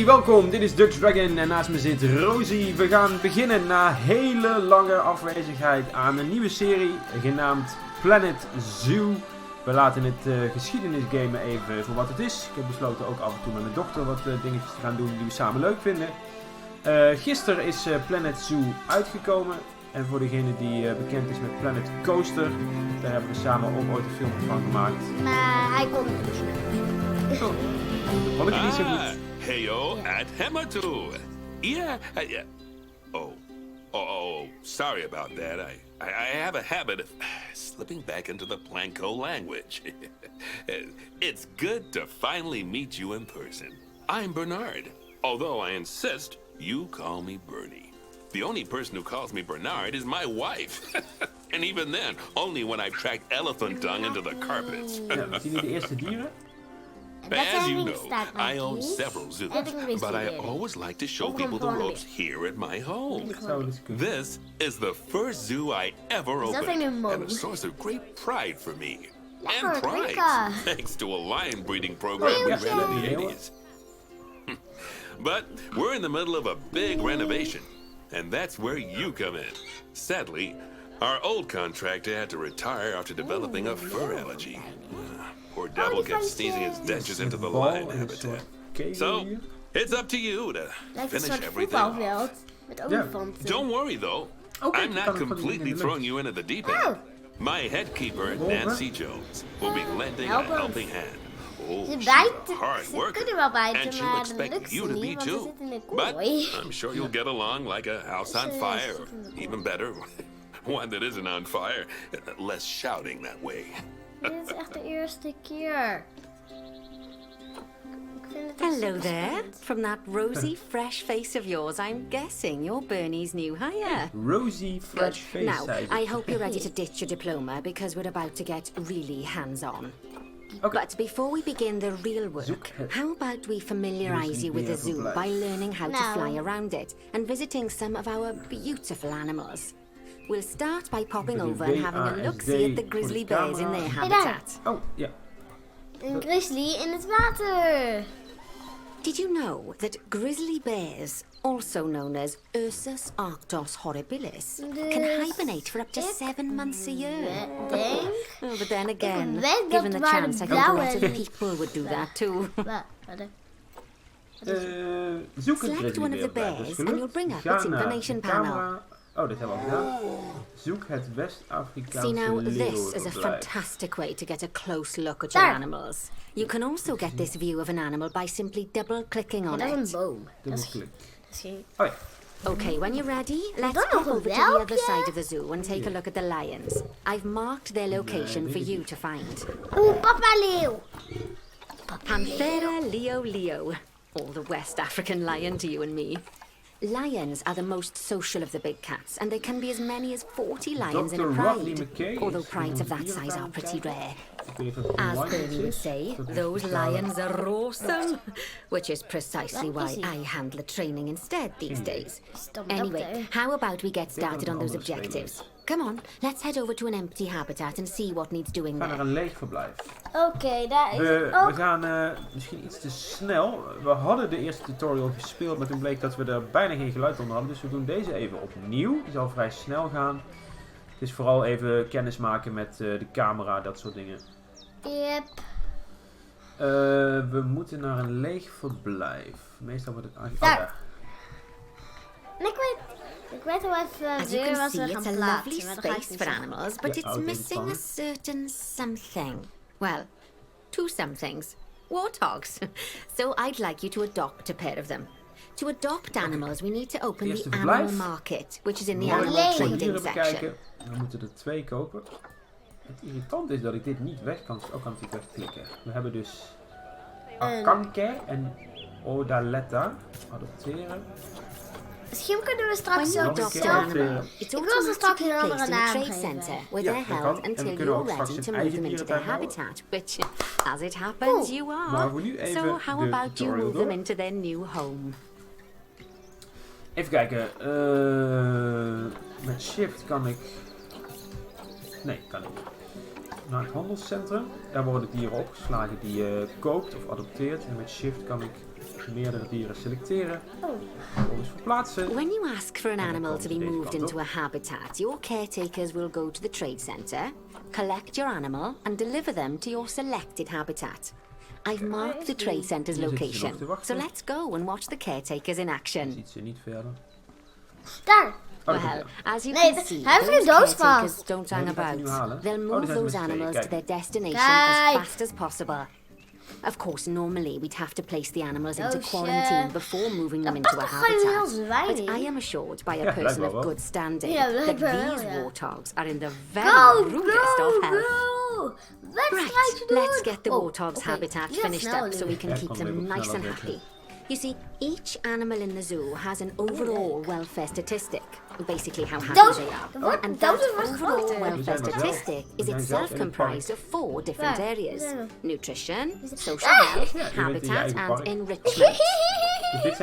Hey, welkom. Dit is Dutch Dragon en naast me zit Rosie. We gaan beginnen na hele lange afwezigheid aan een nieuwe serie genaamd Planet Zoo. We laten het geschiedenisgame even voor wat het is. Ik heb besloten ook af en toe met mijn dochter wat dingetjes te gaan doen die we samen leuk vinden. Gisteren is Planet Zoo uitgekomen. En voor degene die bekend is met Planet Coaster, daar hebben we samen ook ooit een filmpje van gemaakt. Maar hij kon het niet. Oh, dat vond ik niet zo goed. Heyo, at Hematu. Yeah, sorry about that. I have a habit of slipping back into the Planko language. It's good to finally meet you in person. I'm Bernard, although I insist you call me Bernie. The only person who calls me Bernard is my wife. And even then, only when I've tracked elephant dung into the carpets. Ja, zien jullie de eerste dieren? As you know, I own several zoos, but I always like to show people the ropes here at my home. This is the first zoo I ever opened, and a source of great pride for me. And pride, thanks to a lion breeding program we ran in the 80s. But we're in the middle of a big renovation, and that's where you come in. Sadly, our old contractor had to retire after developing a fur allergy. Poor devil kept sneezing his dentures into the lion habitat. So, it's up to you to finish everything off. Don't worry though, I'm not completely throwing you into the deep end. My head keeper, Nancy Jones, will be lending a helping hand. Oh, she's a hard worker, and she'll expect you to be too. But I'm sure you'll get along like a house on fire, or even better, one that isn't on fire. Less shouting that way. Dit is echt de eerste keer. Hello there. From that rosy, fresh face of yours, I'm guessing you're Bernie's new hire. Rosy, fresh face. Now, I hope you're ready to ditch your diploma because we're about to get really hands-on. Okay. But before we begin the real work, how about we familiarize you with the zoo by learning how to fly around it and visiting some of our beautiful animals. We'll start by popping over and having a look-see at the grizzly bears in their habitat. Oh, ja. Een grizzly in het water. Did you know that grizzly bears, also known as Ursus arctos horribilis, can hibernate for up to 7 months a year? Oh, but then again, given the chance, I think a lot of people would do that too. Select one of the bears and you'll bring up its information panel. Oh, dit hebben we al gedaan. Zoek het West-Afrikaanse See now, this is a leeuwenverblijf. fantastic way to get a close look at your animals. You can also get this view of an animal by simply double-clicking on Dat is een it. boom. Dubbelklik. Oh ja. Okay, when you're ready, let's pop over to the other side of the zoo and take a look at the lions. I've marked their location for you to find. Oeh, papa leeuw. Panthera leo. Or the West African lion to you and me. Lions are the most social of the big cats, and there can be as many as 40 lions in a pride, although prides of that size are pretty rare. As Bernie would say, those lions are awesome, which is precisely why I handle the training instead these days. Anyway, how about we get started on those objectives? Come on, let's head over to an empty habitat and see what needs doing We gaan there. naar een leeg verblijf. Oké, daar is het We ook. gaan misschien iets te snel. We hadden de eerste tutorial gespeeld, maar toen bleek dat we er bijna geen geluid onder hadden. Dus we doen deze even opnieuw. Die zal vrij snel gaan. Het is vooral even kennis maken met de camera, dat soort dingen. Yep. We moeten naar een leeg verblijf. Meestal wordt het eigenlijk... Daar. Oh, En ik weet al even As you weer can wat see, we it's gaan a lovely plaatsen. Maar dat ga ik space niet for zeggen. animals, but Yeah, it's I'll missing a take certain something. Well, two somethings. Warthogs. So I'd like you to adopt a pair of them. To adopt animals, we need to open Eerste the verblijf. animal market, which is in the Mooi. animal Hier trading even section. kijken. We moeten er 2 kopen. Het irritant is dat ik dit niet weg kan. Ook kan natuurlijk wegklikken. We hebben dus Akanke en Odaletta. Adopteren. Misschien kunnen we straks When you ook adopt an zelf... animal, it's Ik wil ze straks automatically een andere placed in the naam trade geven. center, where Ja, they're dat held kan. En we until kunnen you're ook straks ready to een move eigen them into dierentuin their houden. habitat, which, as it happens, you Maar are. voor nu even So how de about you tutorial move them door. into their new home? Even kijken. Met shift kan ik... Nee, kan ik niet. Naar het handelscentrum. Daar worden dieren opgeslagen die je koopt of adopteert. En met shift kan ik meerdere dieren selecteren. Vervolgens verplaatsen. When you ask for an animal to be moved into a habitat, your caretakers will go to the trade center, collect your animal and deliver them to your selected habitat. I've marked the trade center's location, so let's go and watch the caretakers in action. Ziet ze niet verder. Daar. Well, as you can see, those caretakers don't hang about. They'll move those animals to their destination as fast as possible. Of course, normally we'd have to place the animals into quarantine before moving them into a habitat. But I am assured by a person of good standing that these warthogs are in the very rudest of health. Right, let's get the warthog's habitat finished up so we can keep them nice and happy. You see, each animal in the zoo has an overall welfare statistic, basically how happy they are. And that overall welfare statistic is itself comprised of 4 different areas: nutrition, social health, habitat and enrichment.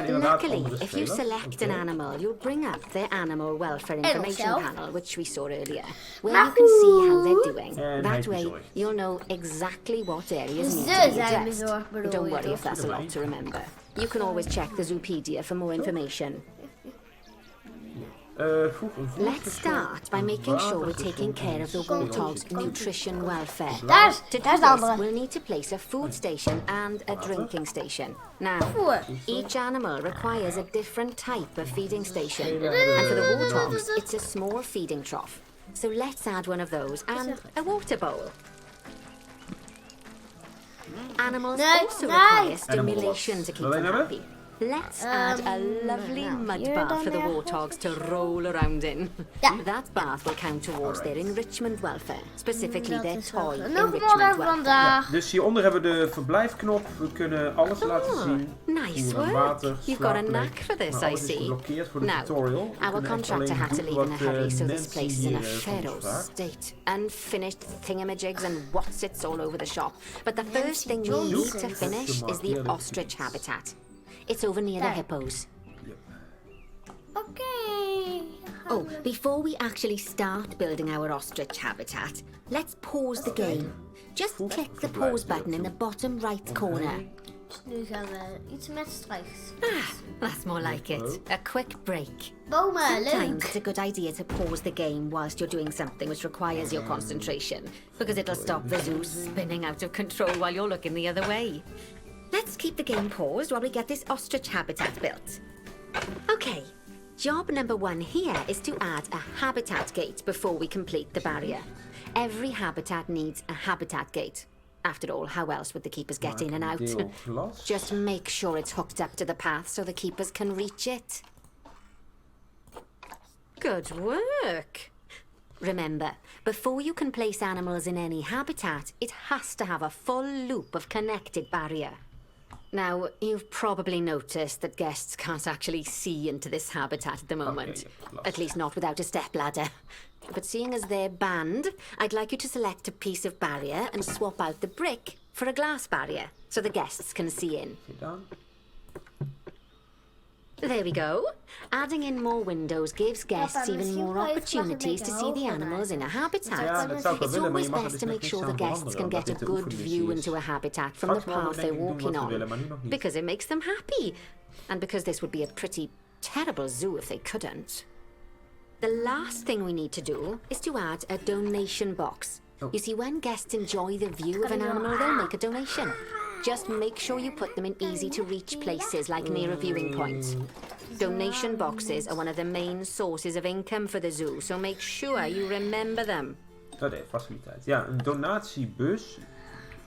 Luckily, if you select an animal, you'll bring up their animal welfare information panel, which we saw earlier, where you can see how they're doing. That way, you'll know exactly what areas need to be addressed. Don't worry if that's a lot to remember. You can always check the Zoopedia for more information. Let's start by making sure we're taking care of the warthog's nutrition welfare. To do this, we'll need to place a food station and a drinking station. Now, each animal requires a different type of feeding station, and for the warthogs, it's a small feeding trough. So let's add one of those and a water bowl. Animals also require stimulation to keep them happy. Let's add a lovely mud bath for the warthogs to roll around in. That bath will count towards their enrichment welfare, specifically their toy enrichment welfare. Dus hieronder hebben we de verblijfknop. We kunnen alles laten zien. Nice work. You've got a knack for this, I see. Now, our contractor had to leave in a hurry, so this place is in a feral state. Unfinished thingamajigs and whatsits all over the shop. But the first thing we need to finish is the ostrich habitat. It's over near the hippos. Okay. Oh, before we actually start building our ostrich habitat, let's pause the game. Just click the pause button in the bottom right corner. Nu gaan we iets met strijks. That's more like it. A quick break. Bomen, Sometimes it's a good idea to pause the game whilst you're doing something which requires your concentration, because it'll stop the zoo spinning out of control while you're looking the other way. Let's keep the game paused while we get this ostrich habitat built. Okay, job number 1 here is to add a habitat gate before we complete the barrier. Every habitat needs a habitat gate. After all, how else would the keepers get in and out? Just make sure it's hooked up to the path so the keepers can reach it. Good work! Remember, before you can place animals in any habitat, it has to have a full loop of connected barrier. Now, you've probably noticed that guests can't actually see into this habitat at the moment. At least not without a stepladder. But seeing as they're banned, I'd like you to select a piece of barrier and swap out the brick for a glass barrier, so the guests can see in. There we go. Adding in more windows gives guests even more opportunities to see the animals in a habitat. It's always best to make sure the guests can get a good view into a habitat from the path they're walking on, because it makes them happy, and because this would be a pretty terrible zoo if they couldn't. The last thing we need to do is to add a donation box. You see, when guests enjoy the view of an animal, they'll make a donation. Just make sure you put them in easy-to-reach places, like near a viewing point. Donation boxes are one of the main sources of income for the zoo, so make sure you remember them. Oh nee, faciliteit. Ja, een donatiebus. Ik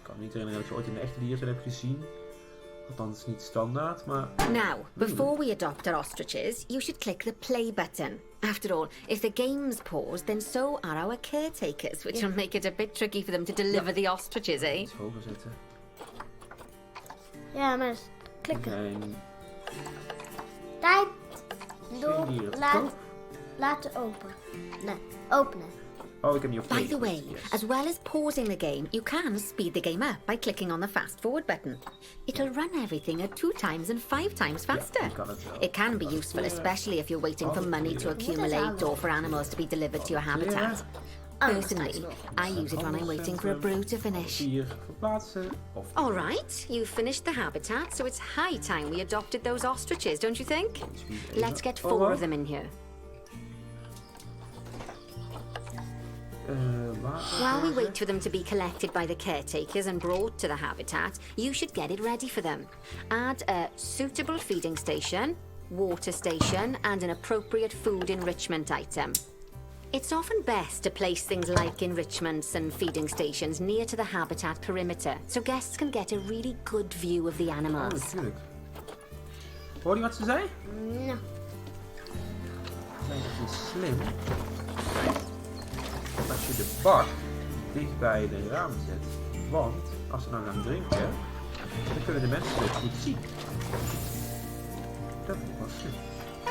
kan me niet herinneren dat je ooit in de echte dierentuin hebt gezien. Althans, niet standaard, maar... Now, before we adopt our ostriches, you should click the play button. After all, if the game's paused, then so are our caretakers, which will make it a bit tricky for them to deliver the ostriches, eh? Iets hoger zetten. Ja, maar klikken. Nee. Tijd. Laten openen. Nee, openen. Oh, ik heb niet op. By the way, as well as pausing the game, you can speed the game up by clicking on the fast forward button. It'll run everything at 2 times and 5 times faster. It can be useful, especially if you're waiting for money to accumulate or for animals to be delivered to your habitat. Personally, I use it when I'm waiting for a brew to finish. 4 verplaatsen. Of All right, you've finished the habitat, so it's high time we adopted those ostriches, don't you think? Let's get 4 of them in here. While we wait for them to be collected by the caretakers and brought to the habitat, you should get it ready for them. Add a suitable feeding station, water station, and an appropriate food enrichment item. It's often best to place things like enrichments and feeding stations near to the habitat perimeter, so guests can get a really good view of the animals. Natuurlijk. Hoor je wat ze zei? Nou. Dat is slim. Als je de bak dicht bij de raam zet. Want als ze dan gaan drinken, dan kunnen de mensen dit goed zien. Dat is wel slim.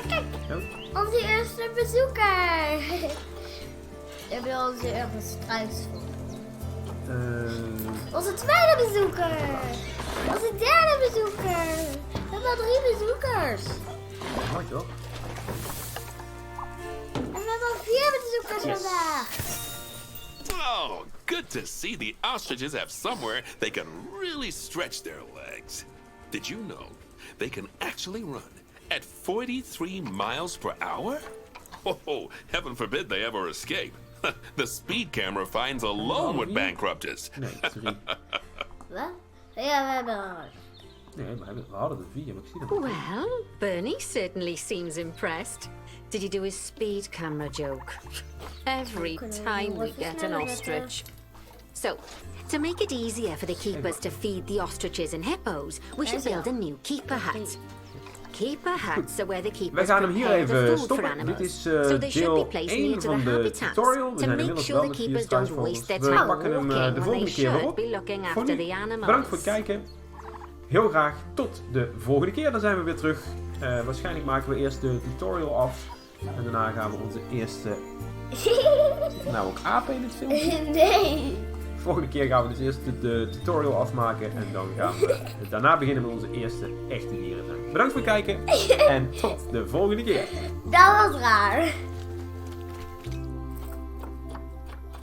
Kijk, Oh. onze eerste bezoeker. We hebben onze eerste struisvol. Onze tweede bezoeker. Onze derde bezoeker. We hebben al 3 bezoekers. Mooi toch? En we hebben al 4 bezoekers vandaag. Oh, good to see the ostriches have somewhere they can really stretch their legs. Did you know they can actually run at 43 miles per hour? Oh, heaven forbid they ever escape. The speed camera finds alone would bankrupt us. Nee, 3. Wat? Ja, we hebben al. Nee, maar we hadden er 4, maar ik zie dat niet. Well, Bernie certainly seems impressed. Did you do his speed camera joke? Every time we get an ostrich. So, to make it easier for the keepers to feed the ostriches and hippos, we should build a new keeper hut. Keeper huts are where the keepers We gaan hem hier prepare the even food for stoppen. animals. Dit is So they should be deel placed 1 near to the van de habitats tutorial. We to zijn make inmiddels sure wel the met 4 keepers don't struisvogels. waste their We time pakken hem walking de when they volgende keer weer should op. be looking Voor after nu, the animals. bedankt voor het kijken. Heel graag tot de volgende keer. Dan zijn we weer terug. Waarschijnlijk maken we eerst de tutorial af. En daarna gaan we onze eerste... Zitten er nou ook apen in het filmpje? Nee. Volgende keer gaan we dus eerst de tutorial afmaken. En dan gaan we daarna beginnen met onze eerste echte dierentuin. Bedankt voor het kijken. En tot de volgende keer. Dat was raar.